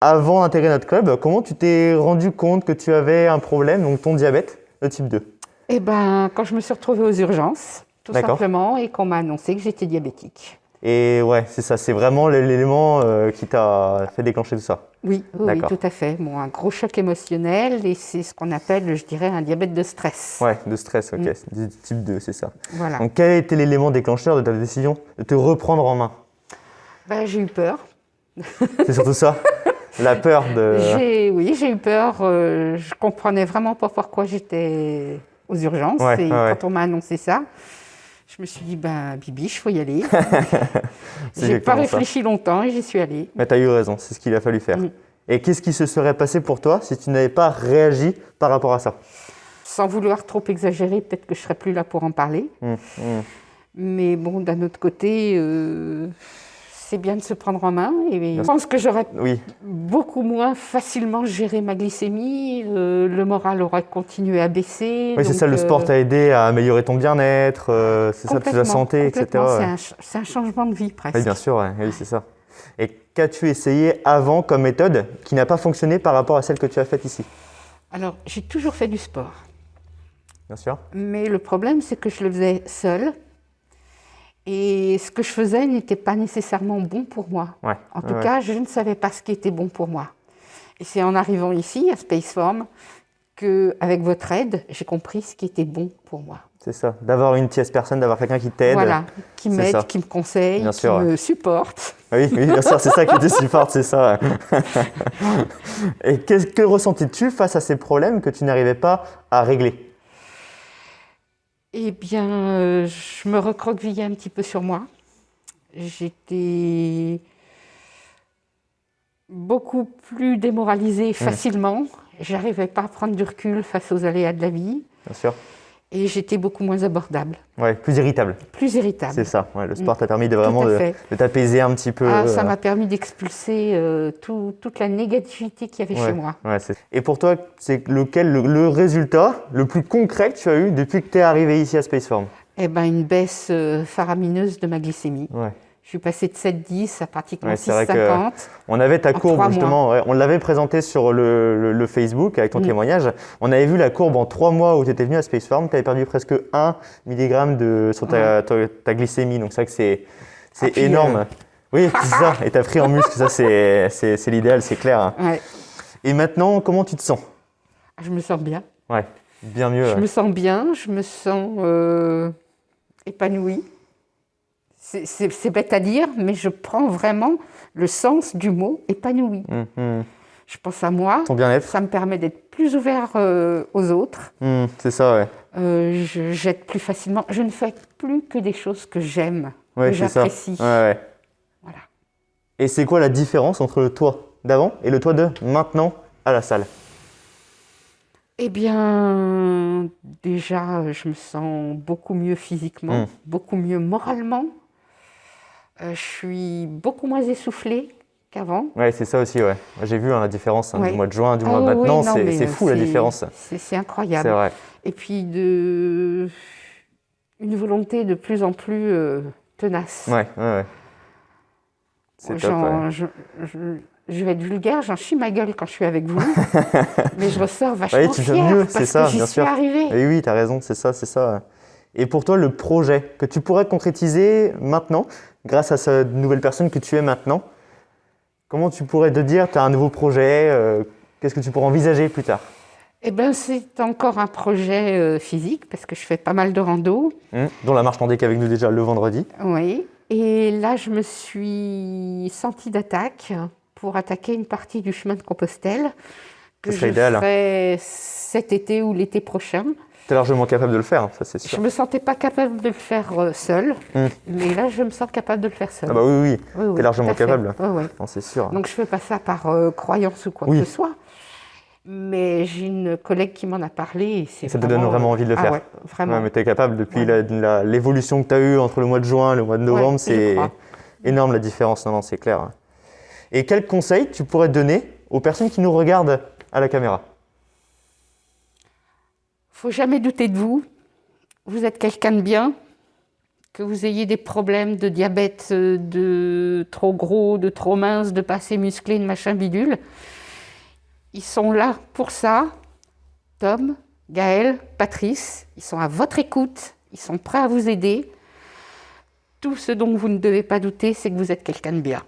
Avant d'intégrer notre club, comment tu t'es rendu compte que tu avais un problème, donc ton diabète de type 2? Eh ben, quand je me suis retrouvée aux urgences, tout D'accord. simplement, et qu'on m'a annoncé que j'étais diabétique. Et ouais, c'est ça, c'est vraiment l'élément qui t'a fait déclencher tout ça. Oui, oui, oui, D'accord. tout à fait. Bon, un gros choc émotionnel, et c'est ce qu'on appelle, je dirais, un diabète de stress. Ouais, de stress, ok, Mm. du type 2, c'est ça. Voilà. Donc quel était l'élément déclencheur de ta décision de te reprendre en main? Ben, j'ai eu peur. C'est surtout ça, la peur de... Oui, j'ai eu peur. Je comprenais vraiment pas pourquoi j'étais aux urgences. Ouais, Et ouais, ouais. quand on m'a annoncé ça, je me suis dit, ben, bibiche, faut y aller. C'est J'ai pas exactement ça. réfléchi longtemps et j'y suis allée. Mais tu as eu raison, c'est ce qu'il a fallu faire. Mm. Et qu'est-ce qui se serait passé pour toi si tu n'avais pas réagi par rapport à ça? Sans vouloir trop exagérer, peut-être que je serais plus là pour en parler. Mm, mm. Mais bon, d'un autre côté, c'est bien de se prendre en main. Et je pense que j'aurais Oui, beaucoup moins facilement géré ma glycémie. Le moral aurait continué à baisser. oui c'est Donc, ça, le sport t'a aidé à améliorer ton bien-être, c'est ça, toute la santé, etc. complètement. Ouais. C'est un changement de vie presque. Oui, bien sûr, ouais, oui, c'est ça. Et qu'as-tu essayé avant comme méthode qui n'a pas fonctionné par rapport à celle que tu as faite ici? Alors, j'ai toujours fait du sport. Bien sûr. Mais le problème, c'est que je le faisais seule. Et ce que je faisais n'était pas nécessairement bon pour moi. Ouais. En tout ouais. cas, je ne savais pas ce qui était bon pour moi. Et c'est en arrivant ici, à Spaceform, qu'avec votre aide, j'ai compris ce qui était bon pour moi. C'est ça, d'avoir une tierce personne, d'avoir quelqu'un qui t'aide. Voilà, qui c'est ça. m'aide, qui me conseille, Bien qui sûr, ouais. me supporte. Oui, oui, bien sûr, c'est ça qui te supporte, c'est ça. Et que ressentis-tu face à ces problèmes que tu n'arrivais pas à régler? Eh bien, je me recroquevillais un petit peu sur moi. J'étais beaucoup plus démoralisée facilement. J'arrivais pas à prendre du recul face aux aléas de la vie. Bien sûr. Et j'étais beaucoup moins abordable, Ouais, plus irritable. plus irritable. C'est ça. Ouais, le sport t'a permis de vraiment Tout à fait. de t'apaiser un petit peu. Ah, ça m'a permis d'expulser toute la négativité qu'il y avait Ouais, chez moi. ouais, et pour toi, c'est lequel le résultat le plus concret que tu as eu depuis que tu es arrivé ici à Spaceform? Eh ben, une baisse faramineuse de ma glycémie. Ouais. Je suis passée de 7,10 à pratiquement Ouais, c'est vrai 6,50. on avait ta en courbe 3 justement, ouais, on l'avait présentée sur le Facebook avec ton Mm. témoignage. On avait vu la courbe en 3 mois où tu étais venu à Spaceform, tu avais perdu presque 1 mg sur ta glycémie, donc c'est vrai que c'est puis, énorme. Oui, c'est ça, et tu as pris en muscle, ça c'est l'idéal, c'est clair. Hein. Ouais. Et maintenant, comment tu te sens? Je me sens bien. Ouais, bien mieux. Je Ouais. me sens bien, je me sens épanouie. C'est bête à dire, mais je prends vraiment le sens du mot épanouie. Je pense à moi, Ton bien-être? ça me permet d'être plus ouvert aux autres. C'est ça, ouais. Je jette plus facilement. Je ne fais plus que des choses que j'aime, Ouais, que c'est ça. j'apprécie. Ouais, ouais. Voilà. Et c'est quoi la différence entre le toi d'avant et le toi de maintenant à la salle? Eh bien, déjà, je me sens beaucoup mieux physiquement, beaucoup mieux moralement. Je suis beaucoup moins essoufflée qu'avant. Ouais, c'est ça aussi, ouais. J'ai vu hein, la différence Ouais. du mois de juin, du Ah mois de oui, maintenant, non, mais, c'est fou la différence. C'est incroyable. C'est vrai. Et puis, une volonté de plus en plus tenace. Ouais, ouais, ouais. C'est top, ouais. Je vais être vulgaire, j'en chie ma gueule quand je suis avec vous, mais je ressors vachement Ouais, tu fière deviens mieux, parce c'est ça, que j'y bien suis sûr. arrivée. Et oui, t'as raison, c'est ça, c'est ça. Et pour toi, le projet que tu pourrais concrétiser maintenant, grâce à cette nouvelle personne que tu es maintenant, comment tu pourrais te dire, tu as un nouveau projet, qu'est-ce que tu pourrais envisager plus tard? Eh bien, c'est encore un projet physique parce que je fais pas mal de rando. Dont la marche nordique avec nous déjà le vendredi. Oui. Et là, je me suis sentie d'attaque pour attaquer une partie du chemin de Compostelle que je ferai cet été ou l'été prochain. Tu es largement capable de le faire, ça c'est sûr. Je ne me sentais pas capable de le faire seule, mais là, je me sens capable de le faire seule. Ah bah oui, tu es largement capable. Ouais. C'est sûr. Donc, je ne fais pas ça par croyance ou quoi que ce soit. Mais j'ai une collègue qui m'en a parlé. Et ça te donne vraiment envie de le faire. Ouais, vraiment. Ouais, mais tu es capable depuis l'évolution que tu as eue entre le mois de juin et le mois de novembre, c'est énorme la différence, non, c'est clair. Et quels conseils tu pourrais donner aux personnes qui nous regardent à la caméra? Faut jamais douter de vous. Vous êtes quelqu'un de bien. que vous ayez des problèmes de diabète, de trop gros, de trop mince, de pas assez musclé, de machin bidule. Ils sont là pour ça. Tom, Gaël, Patrice, ils sont à votre écoute, ils sont prêts à vous aider. Tout ce dont vous ne devez pas douter, c'est que vous êtes quelqu'un de bien.